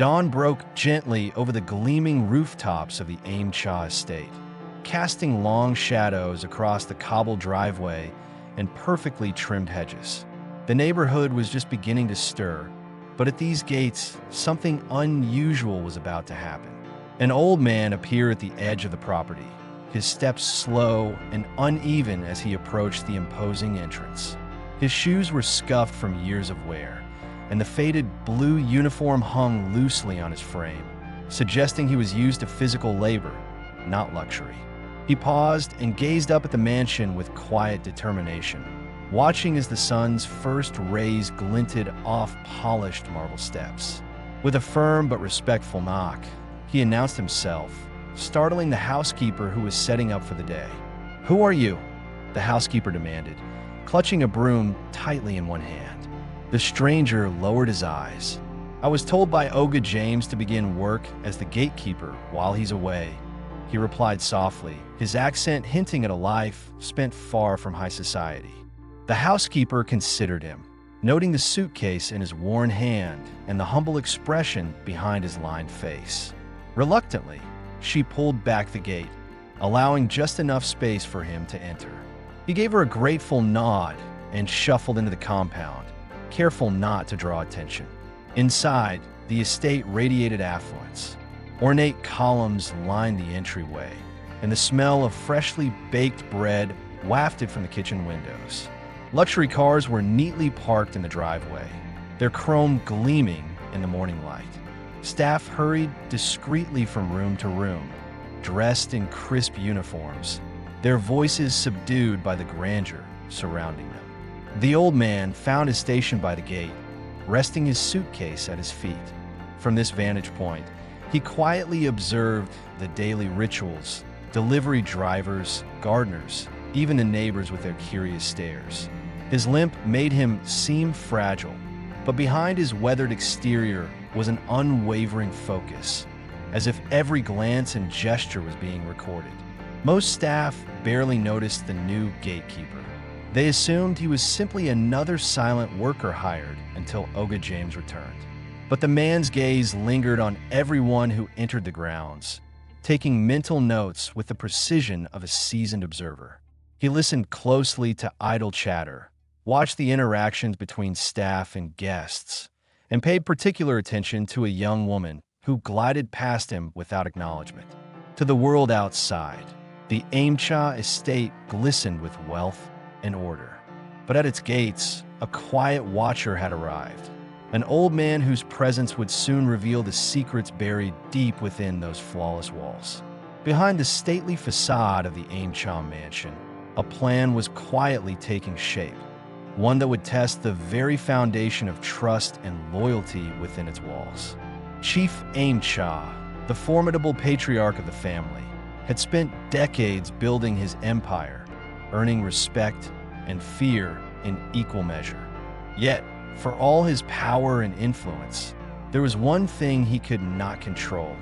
Dawn broke gently over the gleaming rooftops of the Aim Cha estate, casting long shadows across the cobbled driveway and perfectly trimmed hedges. The neighborhood was just beginning to stir, but at these gates, something unusual was about to happen. An old man appeared at the edge of the property, his steps slow and uneven as he approached the imposing entrance. His shoes were scuffed from years of wear, and the faded blue uniform hung loosely on his frame, suggesting he was used to physical labor, not luxury. He paused and gazed up at the mansion with quiet determination, watching as the sun's first rays glinted off polished marble steps. With a firm but respectful knock, he announced himself, startling the housekeeper who was setting up for the day. "Who are you?" the housekeeper demanded, clutching a broom tightly in one hand. The stranger lowered his eyes. "I was told by Olga James to begin work as the gatekeeper while he's away," he replied softly, his accent hinting at a life spent far from high society. The housekeeper considered him, noting the suitcase in his worn hand and the humble expression behind his lined face. Reluctantly, she pulled back the gate, allowing just enough space for him to enter. He gave her a grateful nod and shuffled into the compound, careful not to draw attention. Inside, the estate radiated affluence. Ornate columns lined the entryway, and the smell of freshly baked bread wafted from the kitchen windows. Luxury cars were neatly parked in the driveway, their chrome gleaming in the morning light. Staff hurried discreetly from room to room, dressed in crisp uniforms, their voices subdued by the grandeur surrounding them. The old man found his station by the gate, resting his suitcase at his feet. From this vantage point, he quietly observed the daily rituals, delivery drivers, gardeners, even the neighbors with their curious stares. His limp made him seem fragile, but behind his weathered exterior was an unwavering focus, as if every glance and gesture was being recorded. Most staff barely noticed the new gatekeeper. They assumed he was simply another silent worker hired until Olga James returned. But the man's gaze lingered on everyone who entered the grounds, taking mental notes with the precision of a seasoned observer. He listened closely to idle chatter, watched the interactions between staff and guests, and paid particular attention to a young woman who glided past him without acknowledgement. To the world outside, the Aim Cha estate glistened with wealth and order. But at its gates, a quiet watcher had arrived, an old man whose presence would soon reveal the secrets buried deep within those flawless walls. Behind the stately facade of the Aim Cha mansion, a plan was quietly taking shape, one that would test the very foundation of trust and loyalty within its walls. Chief Aim Cha, the formidable patriarch of the family, had spent decades building his empire, earning respect and fear in equal measure. Yet, for all his power and influence, there was one thing he could not control: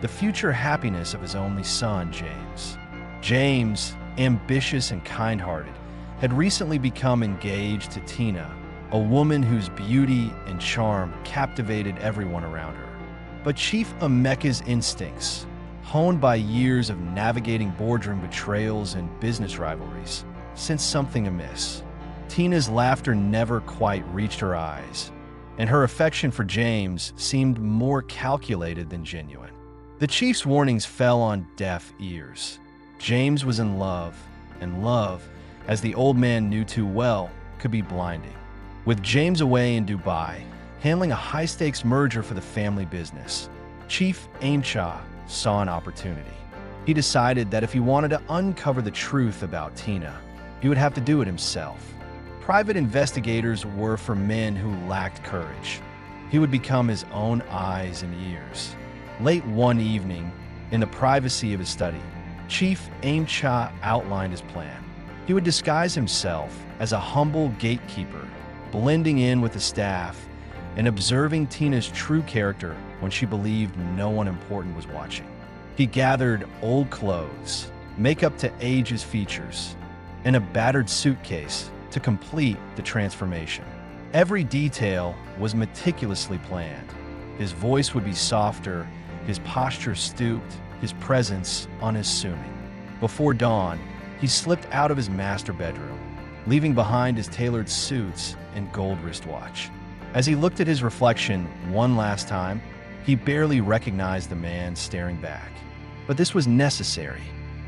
the future happiness of his only son, James. James, ambitious and kind-hearted, had recently become engaged to Tina, a woman whose beauty and charm captivated everyone around her. But Chief Emeka's instincts, honed by years of navigating boardroom betrayals and business rivalries, sensed something amiss. Tina's laughter never quite reached her eyes, and her affection for James seemed more calculated than genuine. The chief's warnings fell on deaf ears. James was in love, and love, as the old man knew too well, could be blinding. With James away in Dubai, handling a high-stakes merger for the family business, Chief Aim Cha saw an opportunity. He decided that if he wanted to uncover the truth about Tina, he would have to do it himself. Private investigators were for men who lacked courage. He would become his own eyes and ears. Late one evening, in the privacy of his study, Chief Aim Cha outlined his plan. He would disguise himself as a humble gatekeeper, blending in with the staff and observing Tina's true character when she believed no one important was watching. He gathered old clothes, makeup to age his features, and a battered suitcase to complete the transformation. Every detail was meticulously planned, His voice would be softer, his posture stooped, his presence unassuming. Before dawn, he slipped out of his master bedroom, leaving behind his tailored suits and gold wristwatch. As he looked at his reflection one last time, he barely recognized the man staring back. But this was necessary.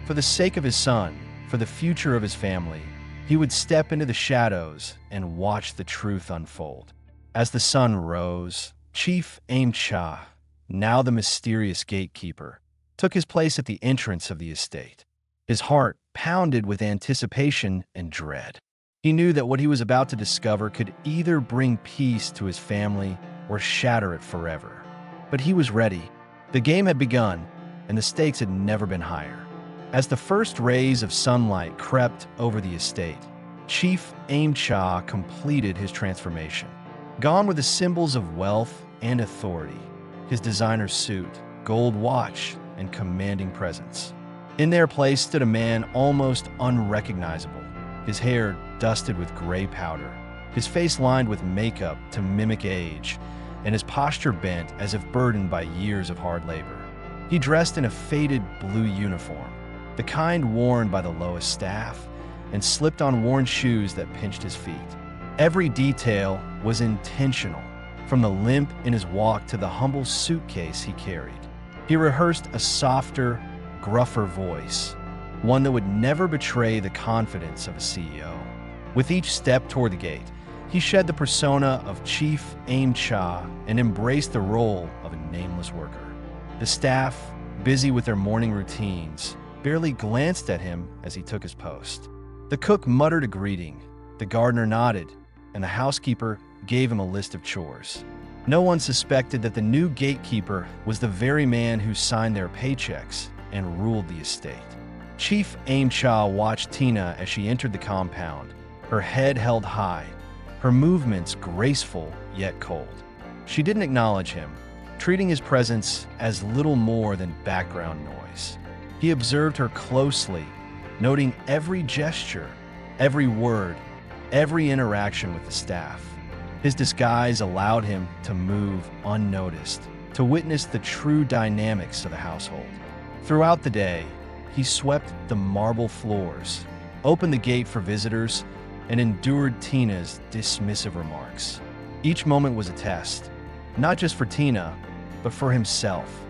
For the sake of his son, for the future of his family, he would step into the shadows and watch the truth unfold. As the sun rose, Chief Aim Cha, now the mysterious gatekeeper, took his place at the entrance of the estate. His heart pounded with anticipation and dread. He knew that what he was about to discover could either bring peace to his family or shatter it forever. But he was ready. The game had begun, and the stakes had never been higher. As the first rays of sunlight crept over the estate, Chief Aim Cha completed his transformation. Gone were the symbols of wealth and authority, his designer suit, gold watch, and commanding presence. In their place stood a man almost unrecognizable, his hair dusted with gray powder, his face lined with makeup to mimic age, and his posture bent as if burdened by years of hard labor. He dressed in a faded blue uniform, the kind worn by the lowest staff, and slipped on worn shoes that pinched his feet. Every detail was intentional, from the limp in his walk to the humble suitcase he carried. He rehearsed a softer, gruffer voice, one that would never betray the confidence of a CEO. With each step toward the gate, he shed the persona of Chief Aim Cha and embraced the role of a nameless worker. The staff, busy with their morning routines, barely glanced at him as he took his post. The cook muttered a greeting, the gardener nodded, and the housekeeper gave him a list of chores. No one suspected that the new gatekeeper was the very man who signed their paychecks and ruled the estate. Chief Aim Cha watched Tina as she entered the compound, her head held high, her movements graceful yet cold. She didn't acknowledge him, treating his presence as little more than background noise. He observed her closely, noting every gesture, every word, every interaction with the staff. His disguise allowed him to move unnoticed, to witness the true dynamics of the household. Throughout the day, he swept the marble floors, opened the gate for visitors, and endured Tina's dismissive remarks. Each moment was a test, not just for Tina, but for himself.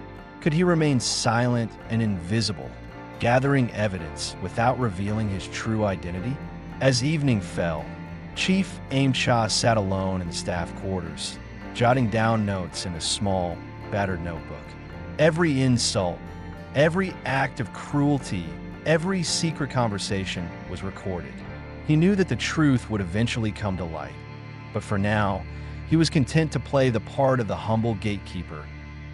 Could he remain silent and invisible, gathering evidence without revealing his true identity? As evening fell, Chief Aim Cha sat alone in the staff quarters, jotting down notes in a small, battered notebook. Every insult, every act of cruelty, every secret conversation was recorded. He knew that the truth would eventually come to light, but for now, he was content to play the part of the humble gatekeeper,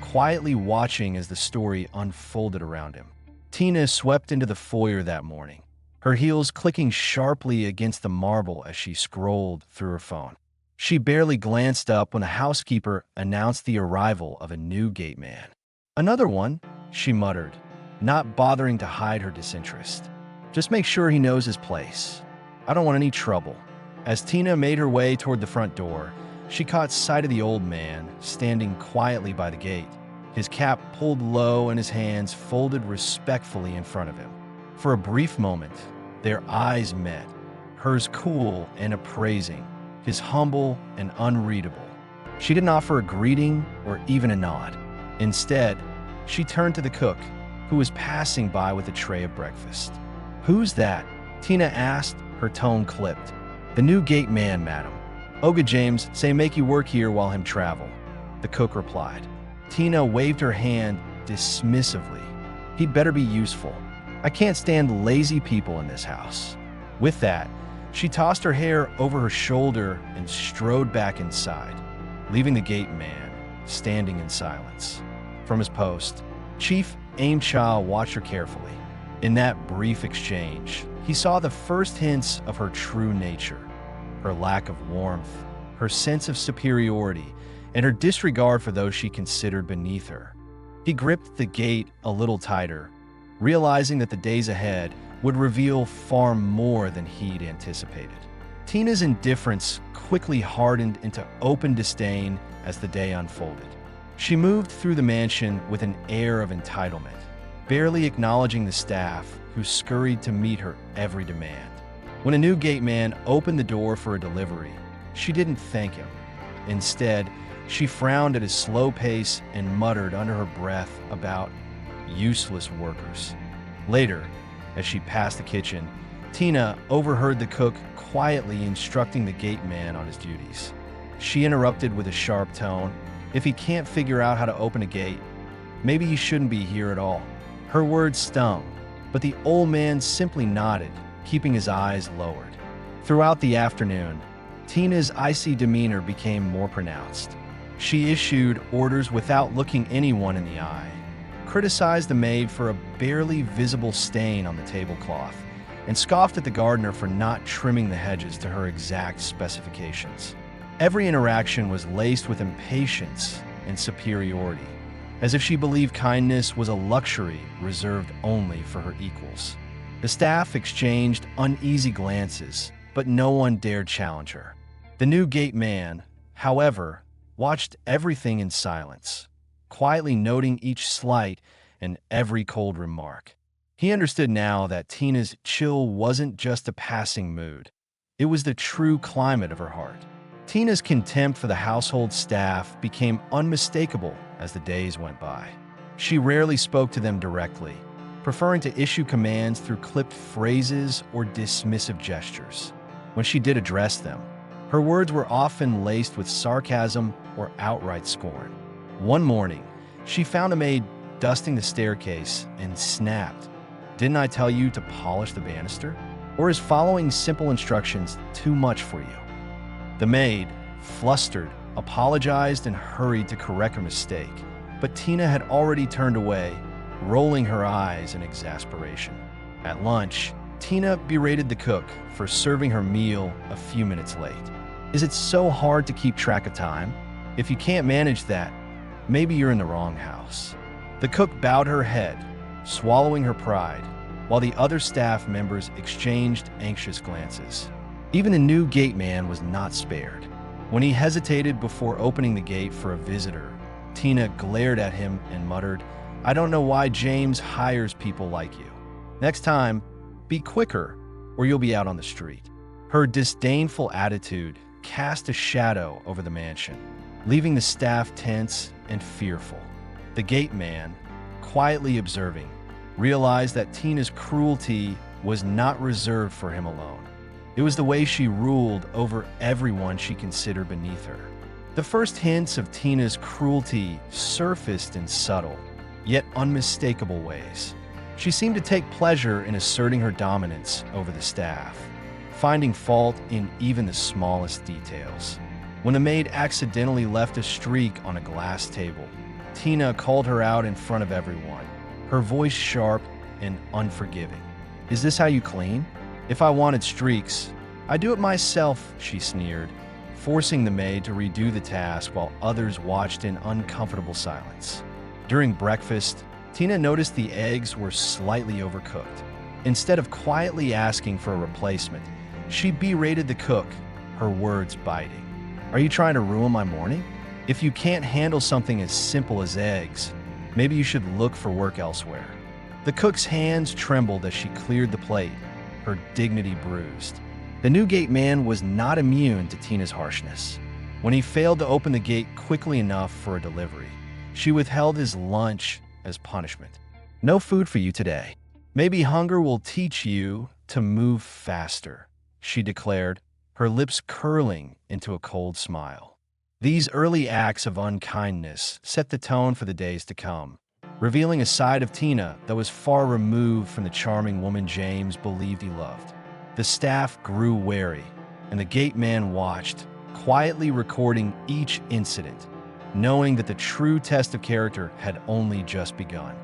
quietly watching as the story unfolded around him. Tina swept into the foyer that morning, her heels clicking sharply against the marble as she scrolled through her phone. She barely glanced up when the housekeeper announced the arrival of a new gate man. "Another one," she muttered, not bothering to hide her disinterest. "Just make sure he knows his place. I don't want any trouble." As Tina made her way toward the front door, she caught sight of the old man standing quietly by the gate, his cap pulled low and his hands folded respectfully in front of him. For a brief moment, their eyes met, hers cool and appraising, his humble and unreadable. She didn't offer a greeting or even a nod. Instead, she turned to the cook, who was passing by with a tray of breakfast. "Who's that?" Tina asked, her tone clipped. "The new gate man, madam. Oga James say make you work here while him travel," the cook replied. Tina waved her hand dismissively. "He'd better be useful. I can't stand lazy people in this house." With that, she tossed her hair over her shoulder and strode back inside, leaving the gate man standing in silence. From his post, Chief Aim Cha watched her carefully. In that brief exchange, he saw the first hints of her true nature, her lack of warmth, her sense of superiority, and her disregard for those she considered beneath her. He gripped the gate a little tighter, realizing that the days ahead would reveal far more than he'd anticipated. Tina's indifference quickly hardened into open disdain as the day unfolded. She moved through the mansion with an air of entitlement, barely acknowledging the staff who scurried to meet her every demand. When a new gate man opened the door for a delivery, she didn't thank him. Instead, she frowned at his slow pace and muttered under her breath about useless workers. Later, as she passed the kitchen, Tina overheard the cook quietly instructing the gate man on his duties. She interrupted with a sharp tone, "If he can't figure out how to open a gate, maybe he shouldn't be here at all." Her words stung, but the old man simply nodded, keeping his eyes lowered. Throughout the afternoon, Tina's icy demeanor became more pronounced. She issued orders without looking anyone in the eye, criticized the maid for a barely visible stain on the tablecloth, and scoffed at the gardener for not trimming the hedges to her exact specifications. Every interaction was laced with impatience and superiority, as if she believed kindness was a luxury reserved only for her equals. The staff exchanged uneasy glances, but no one dared challenge her. The new gate man, however, watched everything in silence, quietly noting each slight and every cold remark. He understood now that Tina's chill wasn't just a passing mood. It was the true climate of her heart. Tina's contempt for the household staff became unmistakable as the days went by. She rarely spoke to them directly, preferring to issue commands through clipped phrases or dismissive gestures. When she did address them, her words were often laced with sarcasm or outright scorn. One morning, she found a maid dusting the staircase and snapped, "Didn't I tell you to polish the banister? Or is following simple instructions too much for you?" The maid, flustered, apologized and hurried to correct her mistake, but Tina had already turned away, rolling her eyes in exasperation. At lunch, Tina berated the cook for serving her meal a few minutes late. "Is it so hard to keep track of time? If you can't manage that, maybe you're in the wrong house." The cook bowed her head, swallowing her pride, while the other staff members exchanged anxious glances. Even the new gate man was not spared. When he hesitated before opening the gate for a visitor, Tina glared at him and muttered, "I don't know why James hires people like you. Next time, be quicker or you'll be out on the street." Her disdainful attitude cast a shadow over the mansion, leaving the staff tense and fearful. The gate man, quietly observing, realized that Tina's cruelty was not reserved for him alone. It was the way she ruled over everyone she considered beneath her. The first hints of Tina's cruelty surfaced in subtle, yet unmistakable ways. She seemed to take pleasure in asserting her dominance over the staff, finding fault in even the smallest details. When a maid accidentally left a streak on a glass table, Tina called her out in front of everyone, her voice sharp and unforgiving. "Is this how you clean? If I wanted streaks, I'd do it myself," she sneered, forcing the maid to redo the task while others watched in uncomfortable silence. During breakfast, Tina noticed the eggs were slightly overcooked. Instead of quietly asking for a replacement, she berated the cook, her words biting. "Are you trying to ruin my morning? If you can't handle something as simple as eggs, maybe you should look for work elsewhere." The cook's hands trembled as she cleared the plate, her dignity bruised. The new gate man was not immune to Tina's harshness. When he failed to open the gate quickly enough for a delivery, she withheld his lunch as punishment. "No food for you today. Maybe hunger will teach you to move faster," she declared, her lips curling into a cold smile. These early acts of unkindness set the tone for the days to come, revealing a side of Tina that was far removed from the charming woman James believed he loved. The staff grew wary, and the gate man watched, quietly recording each incident, knowing that the true test of character had only just begun.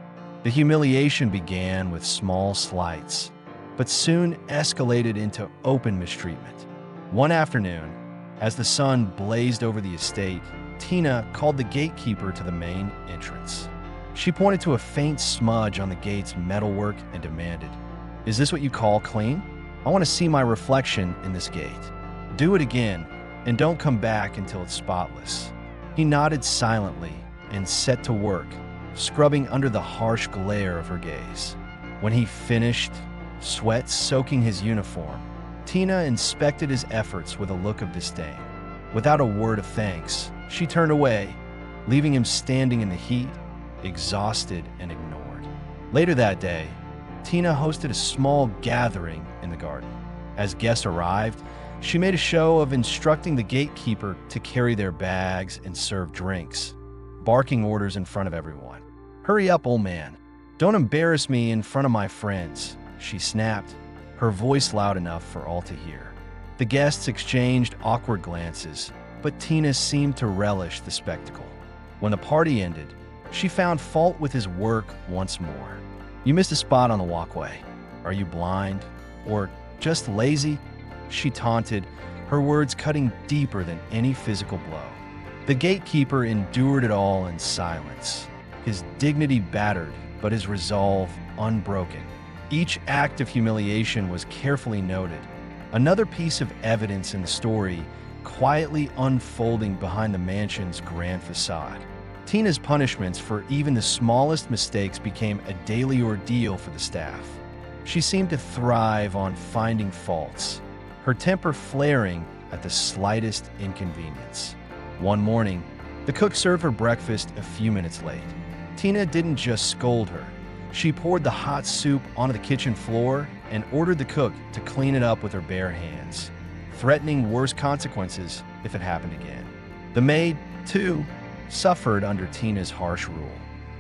The humiliation began with small slights, but soon escalated into open mistreatment. One afternoon, as the sun blazed over the estate, Tina called the gatekeeper to the main entrance. She pointed to a faint smudge on the gate's metalwork and demanded, "Is this what you call clean? I want to see my reflection in this gate. Do it again, and don't come back until it's spotless." He nodded silently, and set to work, scrubbing under the harsh glare of her gaze. When he finished, sweat soaking his uniform, Tina inspected his efforts with a look of disdain. Without a word of thanks, she turned away, leaving him standing in the heat, exhausted and ignored. Later that day, Tina hosted a small gathering in the garden. As guests arrived, she made a show of instructing the gatekeeper to carry their bags and serve drinks, barking orders in front of everyone. "Hurry up, old man. Don't embarrass me in front of my friends," she snapped, her voice loud enough for all to hear. The guests exchanged awkward glances, but Tina seemed to relish the spectacle. When the party ended, she found fault with his work once more. "You missed a spot on the walkway. Are you blind? Or just lazy?" she taunted, her words cutting deeper than any physical blow. The gatekeeper endured it all in silence, his dignity battered, but his resolve unbroken. Each act of humiliation was carefully noted, another piece of evidence in the story quietly unfolding behind the mansion's grand facade. Tina's punishments for even the smallest mistakes became a daily ordeal for the staff. She seemed to thrive on finding faults, her temper flaring at the slightest inconvenience. One morning, the cook served her breakfast a few minutes late. Tina didn't just scold her. She poured the hot soup onto the kitchen floor and ordered the cook to clean it up with her bare hands, threatening worse consequences if it happened again. The maid, too, suffered under Tina's harsh rule.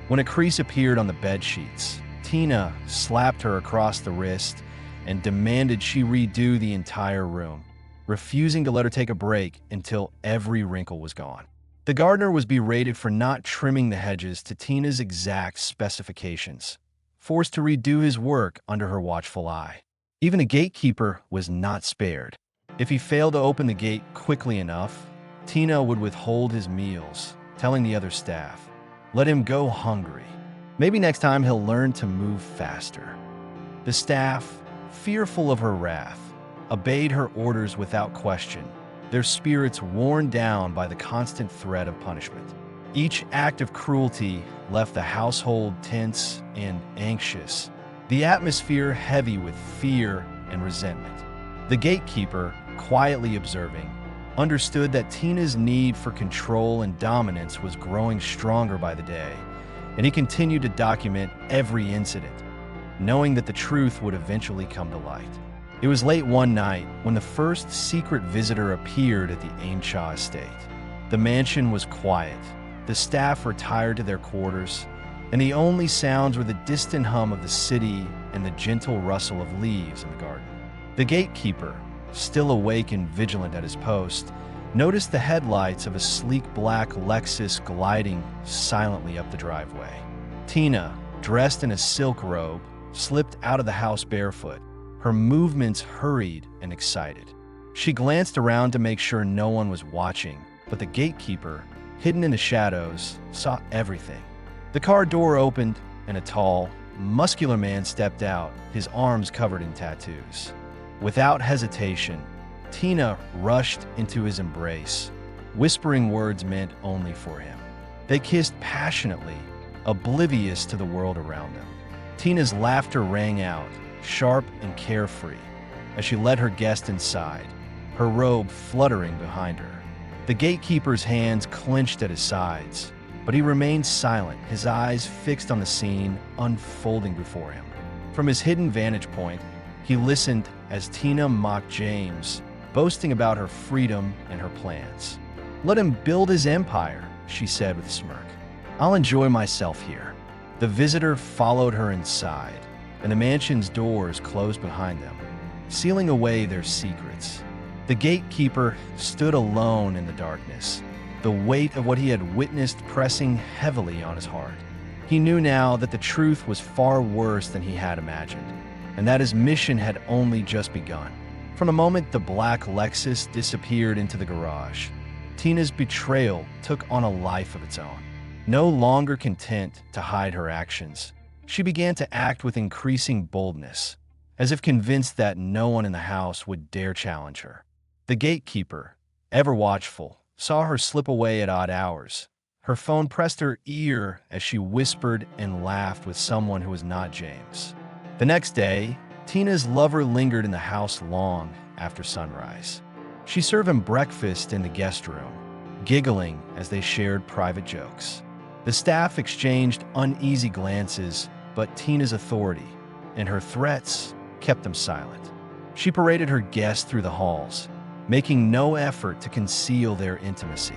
When a crease appeared on the bed sheets, Tina slapped her across the wrist and demanded she redo the entire room, refusing to let her take a break until every wrinkle was gone. The gardener was berated for not trimming the hedges to Tina's exact specifications, forced to redo his work under her watchful eye. Even the gatekeeper was not spared. If he failed to open the gate quickly enough, Tina would withhold his meals, telling the other staff, "Let him go hungry. Maybe next time he'll learn to move faster." The staff, fearful of her wrath, obeyed her orders without question, their spirits worn down by the constant threat of punishment. Each act of cruelty left the household tense and anxious, the atmosphere heavy with fear and resentment. The gatekeeper, quietly observing, understood that Tina's need for control and dominance was growing stronger by the day, and he continued to document every incident, knowing that the truth would eventually come to light. It was late one night when the first secret visitor appeared at the Aimcha estate. The mansion was quiet, the staff retired to their quarters, and the only sounds were the distant hum of the city and the gentle rustle of leaves in the garden. The gatekeeper, still awake and vigilant at his post, noticed the headlights of a sleek black Lexus gliding silently up the driveway. Tina, dressed in a silk robe, slipped out of the house barefoot, her movements hurried and excited. She glanced around to make sure no one was watching, but the gatekeeper, hidden in the shadows, saw everything. The car door opened, and a tall, muscular man stepped out, his arms covered in tattoos. Without hesitation, Tina rushed into his embrace, whispering words meant only for him. They kissed passionately, oblivious to the world around them. Tina's laughter rang out, sharp and carefree, as she led her guest inside, her robe fluttering behind her. The gatekeeper's hands clenched at his sides, but he remained silent, his eyes fixed on the scene unfolding before him. From his hidden vantage point, he listened as Tina mocked James, boasting about her freedom and her plans. "Let him build his empire," she said with a smirk. "I'll enjoy myself here." The visitor followed her inside, and the mansion's doors closed behind them, sealing away their secrets. The gatekeeper stood alone in the darkness, the weight of what he had witnessed pressing heavily on his heart. He knew now that the truth was far worse than he had imagined, and that his mission had only just begun. From the moment the black Lexus disappeared into the garage, Tina's betrayal took on a life of its own. No longer content to hide her actions, she began to act with increasing boldness, as if convinced that no one in the house would dare challenge her. The gatekeeper, ever watchful, saw her slip away at odd hours, Her phone pressed her ear as she whispered and laughed with someone who was not James. The next day, Tina's lover lingered in the house long after sunrise. She served him breakfast in the guest room, giggling as they shared private jokes. The staff exchanged uneasy glances, but Tina's authority and her threats kept them silent. She paraded her guests through the halls, making no effort to conceal their intimacy.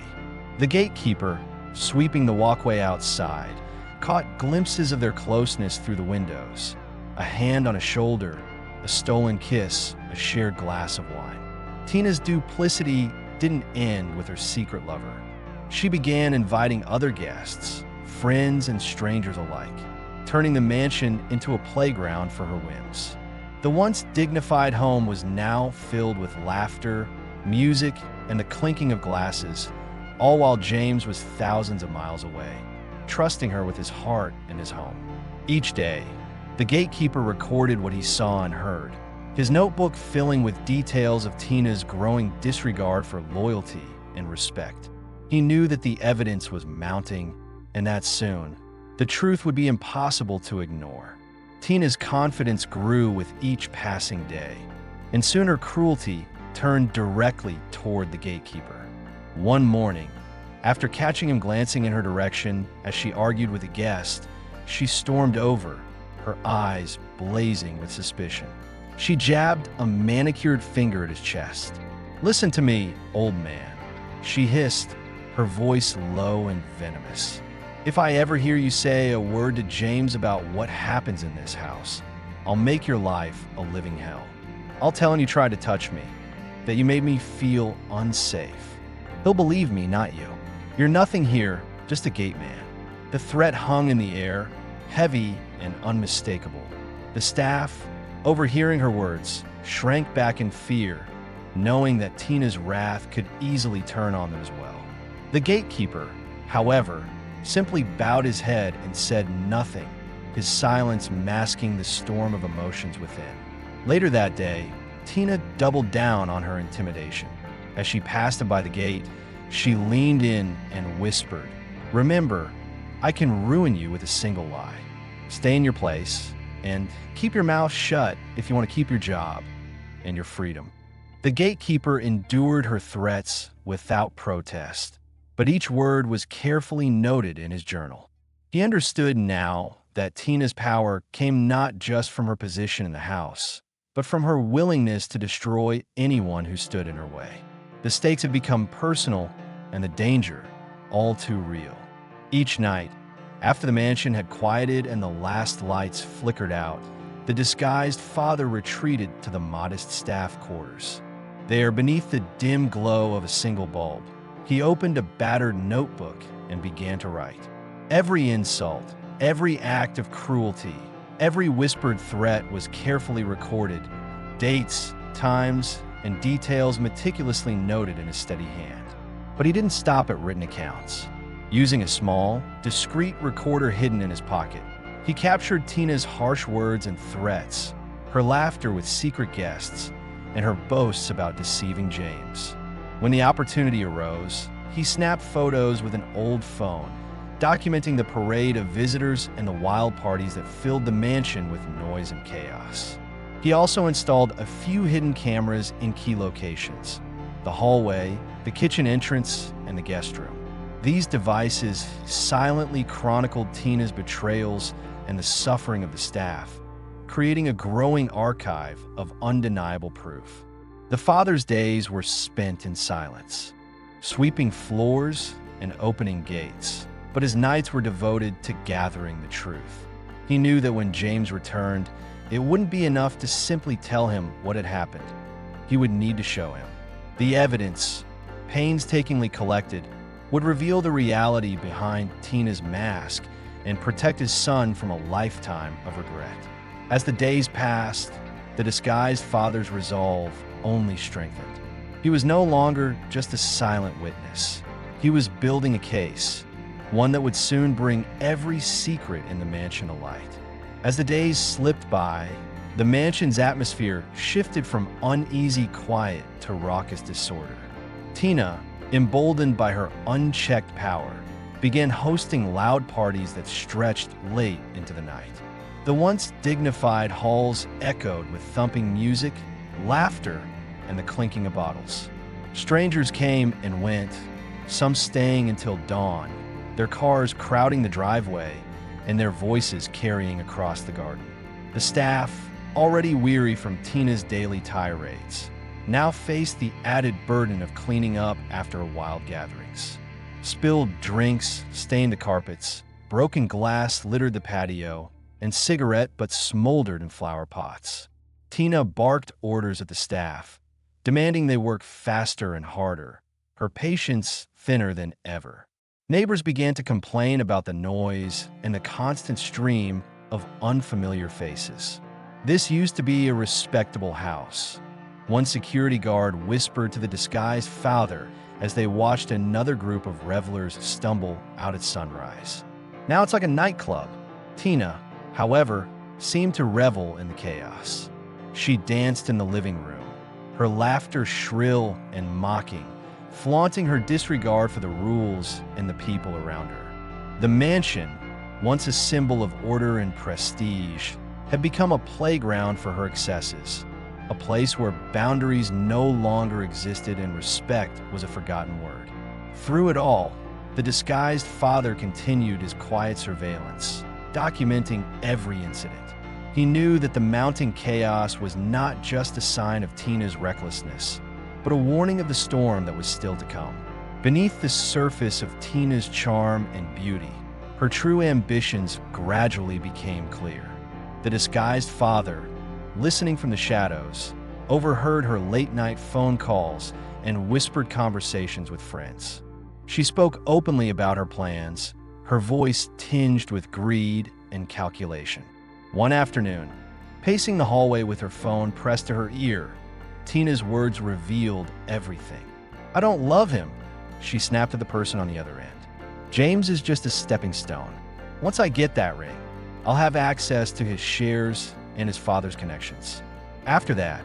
The gatekeeper, sweeping the walkway outside, caught glimpses of their closeness through the windows. A hand on a shoulder, a stolen kiss, a shared glass of wine. Tina's duplicity didn't end with her secret lover. She began inviting other guests, friends and strangers alike, turning the mansion into a playground for her whims. The once dignified home was now filled with laughter, music, and the clinking of glasses, all while James was thousands of miles away, trusting her with his heart and his home. Each day, the gatekeeper recorded what he saw and heard, his notebook filling with details of Tina's growing disregard for loyalty and respect. He knew that the evidence was mounting, and that soon, the truth would be impossible to ignore. Tina's confidence grew with each passing day, and soon her cruelty turned directly toward the gatekeeper. One morning, after catching him glancing in her direction as she argued with a guest, she stormed over, her eyes blazing with suspicion. She jabbed a manicured finger at his chest. "Listen to me, old man," she hissed, her voice low and venomous. "If I ever hear you say a word to James about what happens in this house, I'll make your life a living hell. I'll tell him you tried to touch me, that you made me feel unsafe. He'll believe me, not you. You're nothing here, just a gate man." The threat hung in the air, heavy and unmistakable. The staff, overhearing her words, shrank back in fear, knowing that Tina's wrath could easily turn on them as well. The gatekeeper, however, simply bowed his head and said nothing, his silence masking the storm of emotions within. Later that day, Tina doubled down on her intimidation. As she passed him by the gate, she leaned in and whispered, "Remember, I can ruin you with a single lie. Stay in your place, and keep your mouth shut if you want to keep your job and your freedom." The gatekeeper endured her threats without protest, but each word was carefully noted in his journal. He understood now that Tina's power came not just from her position in the house, but from her willingness to destroy anyone who stood in her way. The stakes had become personal and the danger all too real. Each night, after the mansion had quieted and the last lights flickered out, the disguised father retreated to the modest staff quarters. There, beneath the dim glow of a single bulb, he opened a battered notebook and began to write. Every insult, every act of cruelty, every whispered threat was carefully recorded, dates, times, and details meticulously noted in a steady hand. But he didn't stop at written accounts. Using a small, discreet recorder hidden in his pocket, he captured Tina's harsh words and threats, her laughter with secret guests, and her boasts about deceiving James. When the opportunity arose, he snapped photos with an old phone, documenting the parade of visitors and the wild parties that filled the mansion with noise and chaos. He also installed a few hidden cameras in key locations: the hallway, the kitchen entrance, and the guest room. These devices silently chronicled Tina's betrayals and the suffering of the staff, creating a growing archive of undeniable proof. The father's days were spent in silence, sweeping floors and opening gates, but his nights were devoted to gathering the truth. He knew that when James returned, it wouldn't be enough to simply tell him what had happened. He would need to show him. The evidence, painstakingly collected, would reveal the reality behind Tina's mask and protect his son from a lifetime of regret. As the days passed, the disguised father's resolve only strengthened. He was no longer just a silent witness. He was building a case, one that would soon bring every secret in the mansion to light. As the days slipped by, the mansion's atmosphere shifted from uneasy quiet to raucous disorder. Tina, emboldened by her unchecked power, began hosting loud parties that stretched late into the night. The once dignified halls echoed with thumping music, laughter, and the clinking of bottles. Strangers came and went, some staying until dawn, their cars crowding the driveway and their voices carrying across the garden. The staff, already weary from Tina's daily tirades, now faced the added burden of cleaning up after wild gatherings. Spilled drinks stained the carpets, broken glass littered the patio, and cigarette butts smoldered in flower pots. Tina barked orders at the staff, demanding they work faster and harder, her patience thinner than ever. Neighbors began to complain about the noise and the constant stream of unfamiliar faces. This used to be a respectable house. One security guard whispered to the disguised father as they watched another group of revelers stumble out at sunrise. Now it's like a nightclub. Tina, however, seemed to revel in the chaos. She danced in the living room, her laughter shrill and mocking, flaunting her disregard for the rules and the people around her. The mansion, once a symbol of order and prestige, had become a playground for her excesses, a place where boundaries no longer existed and respect was a forgotten word. Through it all, the disguised father continued his quiet surveillance, documenting every incident. He knew that the mounting chaos was not just a sign of Tina's recklessness, but a warning of the storm that was still to come. Beneath the surface of Tina's charm and beauty, her true ambitions gradually became clear. The disguised father, listening from the shadows, overheard her late-night phone calls and whispered conversations with friends. She spoke openly about her plans, her voice tinged with greed and calculation. One afternoon, pacing the hallway with her phone pressed to her ear, Tina's words revealed everything. "I don't love him," she snapped at the person on the other end. "James is just a stepping stone. Once I get that ring, I'll have access to his shares and his father's connections. After that,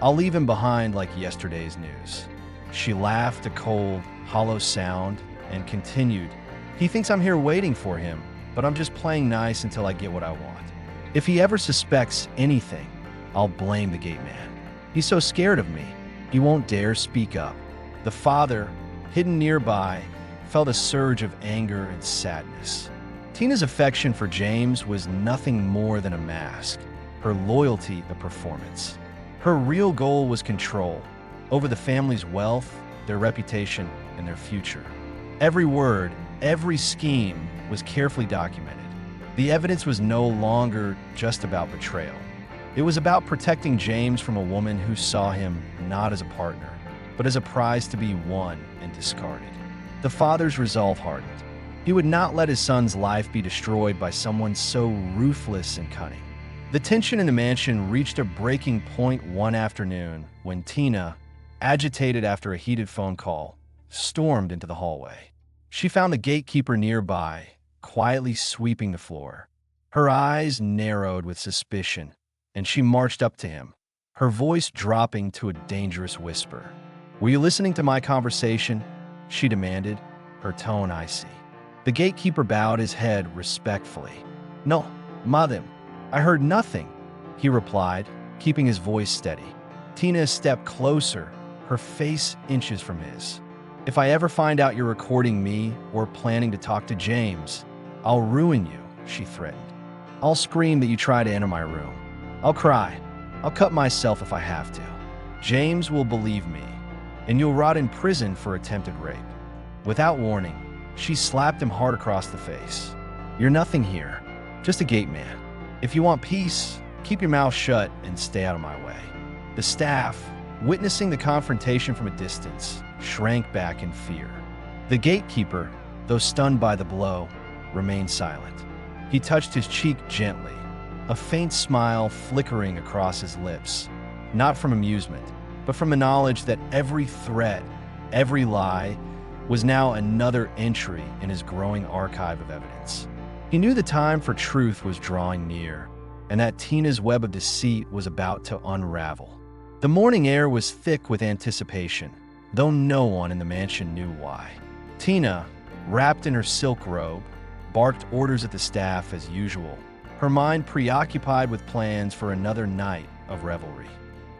I'll leave him behind like yesterday's news." She laughed a cold, hollow sound and continued, "He thinks I'm here waiting for him, but I'm just playing nice until I get what I want. If he ever suspects anything, I'll blame the gate man. He's so scared of me, he won't dare speak up." The father, hidden nearby, felt a surge of anger and sadness. Tina's affection for James was nothing more than a mask, her loyalty a performance. Her real goal was control over the family's wealth, their reputation, and their future. Every word, every scheme was carefully documented. The evidence was no longer just about betrayal. It was about protecting James from a woman who saw him not as a partner, but as a prize to be won and discarded. The father's resolve hardened. He would not let his son's life be destroyed by someone so ruthless and cunning. The tension in the mansion reached a breaking point one afternoon when Tina, agitated after a heated phone call, stormed into the hallway. She found the gatekeeper nearby, quietly sweeping the floor. Her eyes narrowed with suspicion, and she marched up to him, her voice dropping to a dangerous whisper. "Were you listening to my conversation?" she demanded, her tone icy. The gatekeeper bowed his head respectfully. "No, madam, I heard nothing," he replied, keeping his voice steady. Tina stepped closer, her face inches from his. "If I ever find out you're recording me or planning to talk to James, I'll ruin you," she threatened. "I'll scream that you try to enter my room. I'll cry. I'll cut myself if I have to. James will believe me, and you'll rot in prison for attempted rape." Without warning, she slapped him hard across the face. "You're nothing here, just a gate man. If you want peace, keep your mouth shut and stay out of my way." The staff, witnessing the confrontation from a distance, shrank back in fear. The gatekeeper, though stunned by the blow, remained silent. He touched his cheek gently, a faint smile flickering across his lips, not from amusement, but from the knowledge that every threat, every lie, was now another entry in his growing archive of evidence. He knew the time for truth was drawing near, and that Tina's web of deceit was about to unravel. The morning air was thick with anticipation, though no one in the mansion knew why. Tina, wrapped in her silk robe, barked orders at the staff as usual, her mind preoccupied with plans for another night of revelry.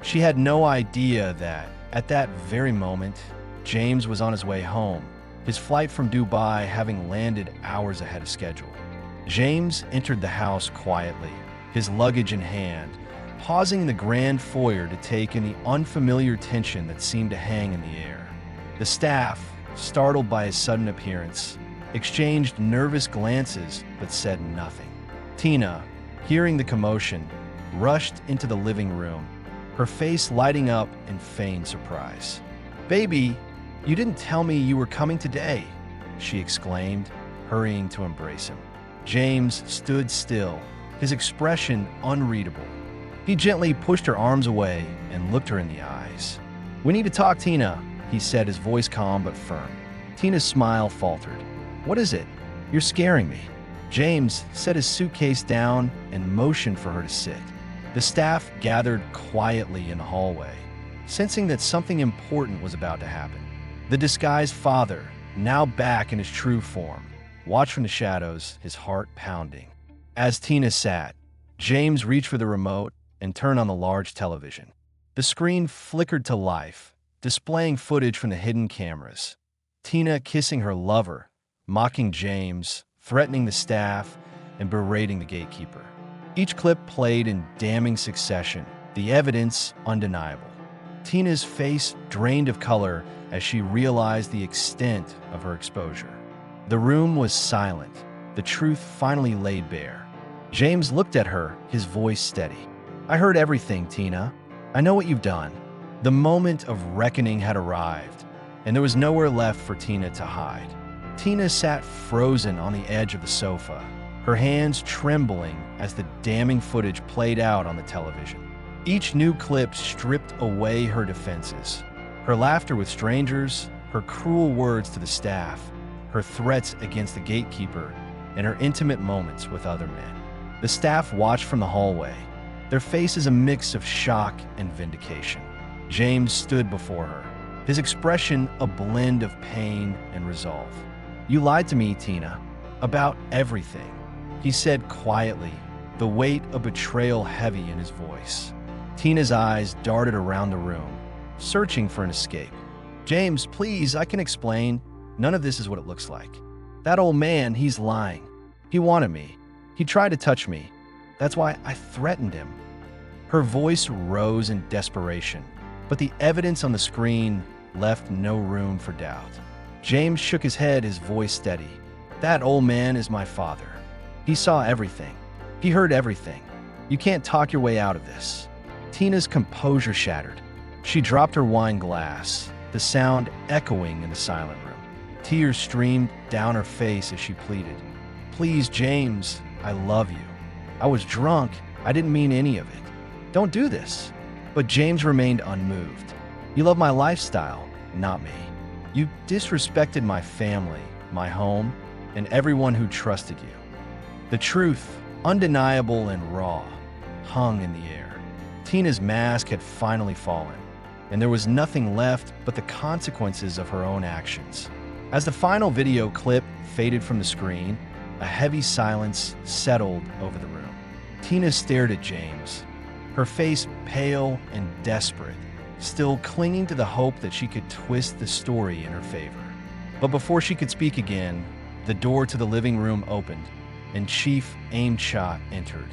She had no idea that, at that very moment, James was on his way home, his flight from Dubai having landed hours ahead of schedule. James entered the house quietly, his luggage in hand, pausing in the grand foyer to take in the unfamiliar tension that seemed to hang in the air. The staff, startled by his sudden appearance, exchanged nervous glances but said nothing. Tina, hearing the commotion, rushed into the living room, her face lighting up in feigned surprise. "Baby, you didn't tell me you were coming today," she exclaimed, hurrying to embrace him. James stood still, his expression unreadable. He gently pushed her arms away and looked her in the eyes. "We need to talk, Tina," he said, his voice calm but firm. Tina's smile faltered. "What is it? You're scaring me." James set his suitcase down and motioned for her to sit. The staff gathered quietly in the hallway, sensing that something important was about to happen. The disguised father, now back in his true form, watched from the shadows, his heart pounding. As Tina sat, James reached for the remote and turned on the large television. The screen flickered to life, displaying footage from the hidden cameras. Tina kissing her lover, mocking James, threatening the staff, and berating the gatekeeper. Each clip played in damning succession, the evidence undeniable. Tina's face drained of color as she realized the extent of her exposure. The room was silent, the truth finally laid bare. James looked at her, his voice steady. "I heard everything, Tina. I know what you've done." The moment of reckoning had arrived, and there was nowhere left for Tina to hide. Tina sat frozen on the edge of the sofa, her hands trembling as the damning footage played out on the television. Each new clip stripped away her defenses. Her laughter with strangers, her cruel words to the staff, her threats against the gatekeeper, and her intimate moments with other men. The staff watched from the hallway, their faces a mix of shock and vindication. James stood before her, his expression a blend of pain and resolve. "You lied to me, Tina, about everything," he said quietly, the weight of betrayal heavy in his voice. Tina's eyes darted around the room, searching for an escape. "James, please, I can explain. None of this is what it looks like. That old man, he's lying. He wanted me. He tried to touch me. That's why I threatened him." Her voice rose in desperation, but the evidence on the screen left no room for doubt. James shook his head, his voice steady. "That old man is my father. He saw everything. He heard everything. You can't talk your way out of this." Tina's composure shattered. She dropped her wine glass, the sound echoing in the silent room. Tears streamed down her face as she pleaded. "Please, James, I love you. I was drunk. I didn't mean any of it. Don't do this." But James remained unmoved. "You love my lifestyle, not me. You disrespected my family, my home, and everyone who trusted you." The truth, undeniable and raw, hung in the air. Tina's mask had finally fallen, and there was nothing left but the consequences of her own actions. As the final video clip faded from the screen, a heavy silence settled over the room. Tina stared at James, her face pale and desperate, still clinging to the hope that she could twist the story in her favor. But before she could speak again, the door to the living room opened, and Chief Aim Cha entered.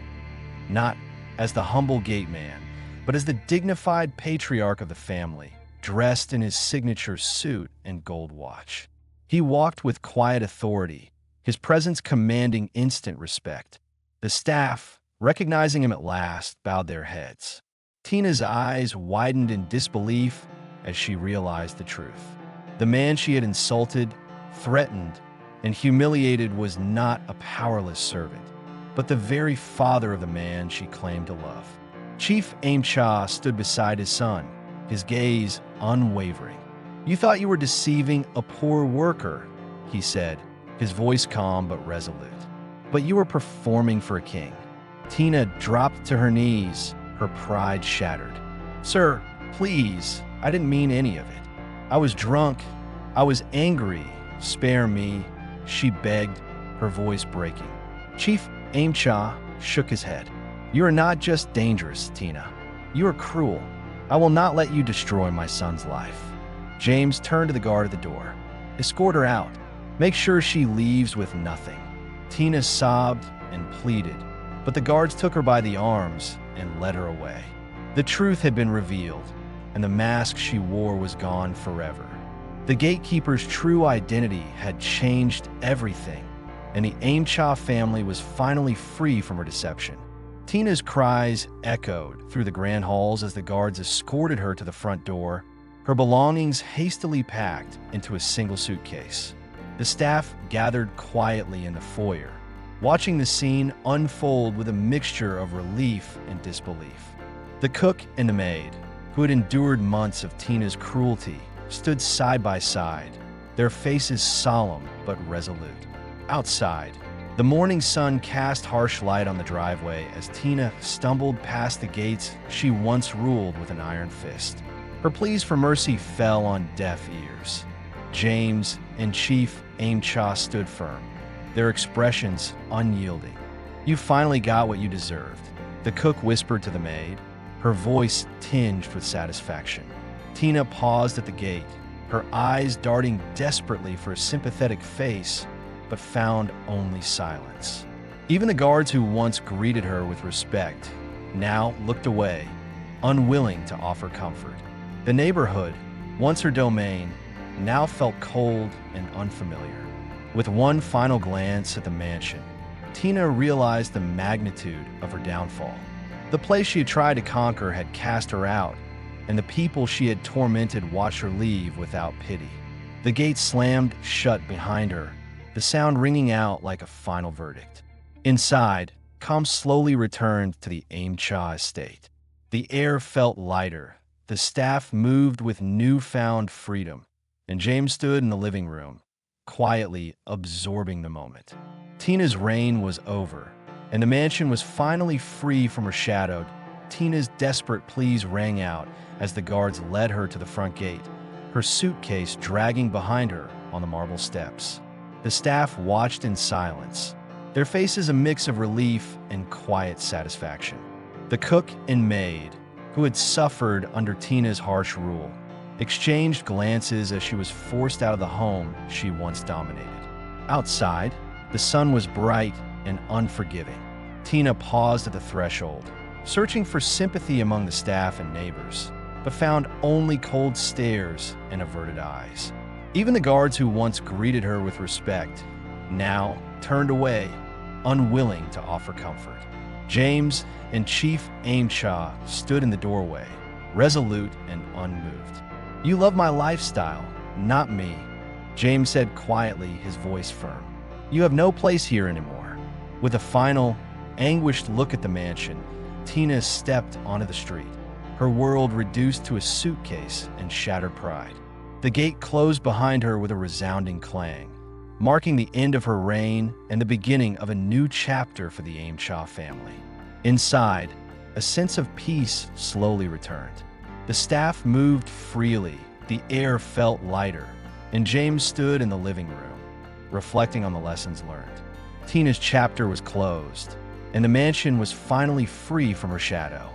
Not as the humble gate man, but as the dignified patriarch of the family, dressed in his signature suit and gold watch. He walked with quiet authority, his presence commanding instant respect. The staff, recognizing him at last, bowed their heads. Tina's eyes widened in disbelief as she realized the truth. The man she had insulted, threatened, and humiliated was not a powerless servant, but the very father of the man she claimed to love. Chief Aim Cha stood beside his son, his gaze unwavering. "You thought you were deceiving a poor worker," he said, his voice calm but resolute. "But you were performing for a king." Tina dropped to her knees, her pride shattered. "Sir, please, I didn't mean any of it. I was drunk. I was angry. Spare me." she begged, her voice breaking. Chief Aim Cha shook his head. You are not just dangerous, Tina. You are cruel. I will not let you destroy my son's life. James turned to the guard at the door. Escort her out. Make sure she leaves with nothing. Tina sobbed and pleaded, but the guards took her by the arms and led her away. The truth had been revealed, and the mask she wore was gone forever. The gatekeeper's true identity had changed everything, and the Aim Cha family was finally free from her deception. Tina's cries echoed through the grand halls as the guards escorted her to the front door, her belongings hastily packed into a single suitcase. The staff gathered quietly in the foyer, watching the scene unfold with a mixture of relief and disbelief. The cook and the maid, who had endured months of Tina's cruelty, stood side by side, their faces solemn but resolute. Outside, the morning sun cast harsh light on the driveway as Tina stumbled past the gates she once ruled with an iron fist. Her pleas for mercy fell on deaf ears. James and Chief Aim Cha stood firm, their expressions unyielding. You finally got what you deserved, the cook whispered to the maid, her voice tinged with satisfaction. Tina paused at the gate, her eyes darting desperately for a sympathetic face, but found only silence. Even the guards who once greeted her with respect now looked away, unwilling to offer comfort. The neighborhood, once her domain, now felt cold and unfamiliar. With one final glance at the mansion, Tina realized the magnitude of her downfall. The place she had tried to conquer had cast her out, and the people she had tormented watched her leave without pity. The gate slammed shut behind her, the sound ringing out like a final verdict. Inside, calm slowly returned to the Aim Cha estate. The air felt lighter, the staff moved with newfound freedom, and James stood in the living room, quietly absorbing the moment. Tina's reign was over, and the mansion was finally free from her shadow. Tina's desperate pleas rang out as the guards led her to the front gate, her suitcase dragging behind her on the marble steps. The staff watched in silence, their faces a mix of relief and quiet satisfaction. The cook and maid, who had suffered under Tina's harsh rule, exchanged glances as she was forced out of the home she once dominated. Outside, the sun was bright and unforgiving. Tina paused at the threshold, searching for sympathy among the staff and neighbors, but found only cold stares and averted eyes. Even the guards who once greeted her with respect now turned away, unwilling to offer comfort. James and Chief Aim Cha stood in the doorway, resolute and unmoved. You love my lifestyle, not me, James said quietly, his voice firm. You have no place here anymore. With a final, anguished look at the mansion, Tina stepped onto the street, her world reduced to a suitcase and shattered pride. The gate closed behind her with a resounding clang, marking the end of her reign and the beginning of a new chapter for the Aim Cha family. Inside, a sense of peace slowly returned. The staff moved freely, the air felt lighter, and James stood in the living room, reflecting on the lessons learned. Tina's chapter was closed, and the mansion was finally free from her shadow.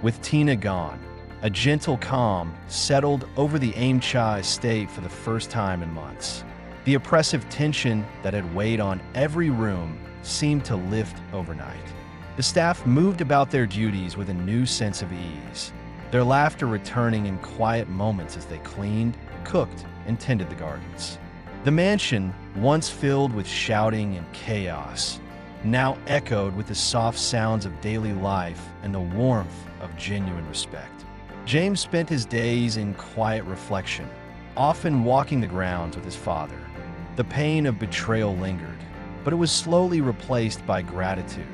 With Tina gone, a gentle calm settled over the Aim Cha estate for the first time in months. The oppressive tension that had weighed on every room seemed to lift overnight. The staff moved about their duties with a new sense of ease, their laughter returning in quiet moments as they cleaned, cooked, and tended the gardens. The mansion, once filled with shouting and chaos, now echoed with the soft sounds of daily life and the warmth of genuine respect. James spent his days in quiet reflection, often walking the grounds with his father. The pain of betrayal lingered, but it was slowly replaced by gratitude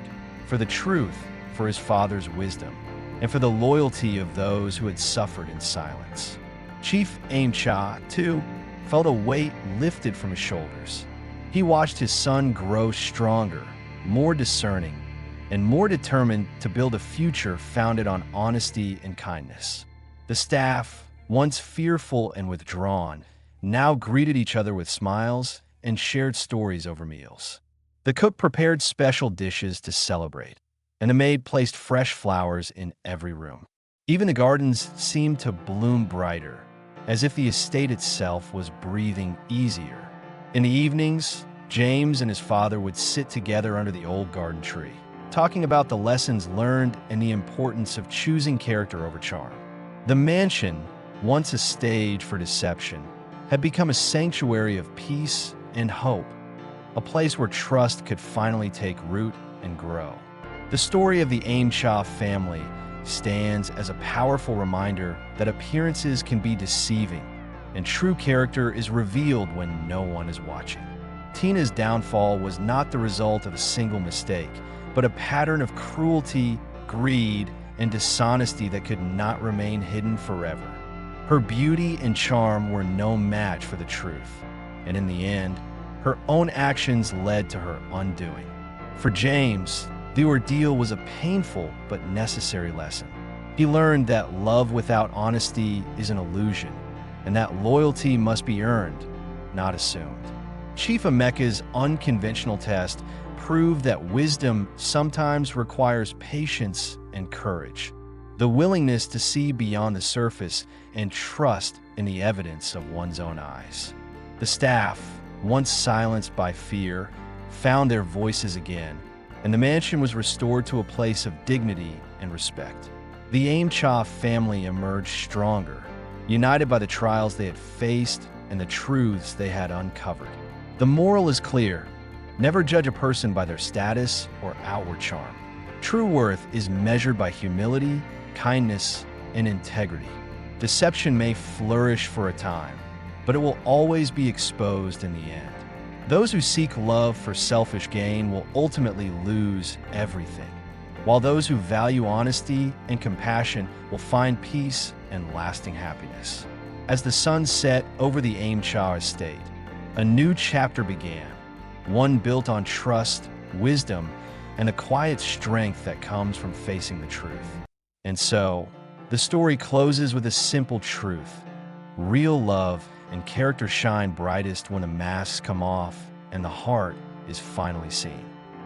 for the truth, for his father's wisdom, and for the loyalty of those who had suffered in silence. Chief Aim Cha, too, felt a weight lifted from his shoulders. He watched his son grow stronger, more discerning, and more determined to build a future founded on honesty and kindness. The staff, once fearful and withdrawn, now greeted each other with smiles and shared stories over meals. The cook prepared special dishes to celebrate, and the maid placed fresh flowers in every room. Even the gardens seemed to bloom brighter, as if the estate itself was breathing easier. In the evenings, James and his father would sit together under the old garden tree, talking about the lessons learned and the importance of choosing character over charm. The mansion, once a stage for deception, had become a sanctuary of peace and hope, a place where trust could finally take root and grow. The story of the Aimcha family stands as a powerful reminder that appearances can be deceiving, and true character is revealed when no one is watching. Tina's downfall was not the result of a single mistake, but a pattern of cruelty, greed, and dishonesty that could not remain hidden forever. Her beauty and charm were no match for the truth, and in the end, her own actions led to her undoing. For James, the ordeal was a painful but necessary lesson. He learned that love without honesty is an illusion, and that loyalty must be earned, not assumed. Chief Emeka's unconventional test proved that wisdom sometimes requires patience and courage, the willingness to see beyond the surface and trust in the evidence of one's own eyes. The staff, once silenced by fear, found their voices again, and the mansion was restored to a place of dignity and respect. The Aimcha family emerged stronger, united by the trials they had faced and the truths they had uncovered. The moral is clear: never judge a person by their status or outward charm. True worth is measured by humility, kindness, and integrity. Deception may flourish for a time, but it will always be exposed in the end. Those who seek love for selfish gain will ultimately lose everything, while those who value honesty and compassion will find peace and lasting happiness. As the sun set over the Aimcha estate, a new chapter began, one built on trust, wisdom, and the quiet strength that comes from facing the truth. And so, the story closes with a simple truth: real love and character shine brightest when the masks come off and the heart is finally seen.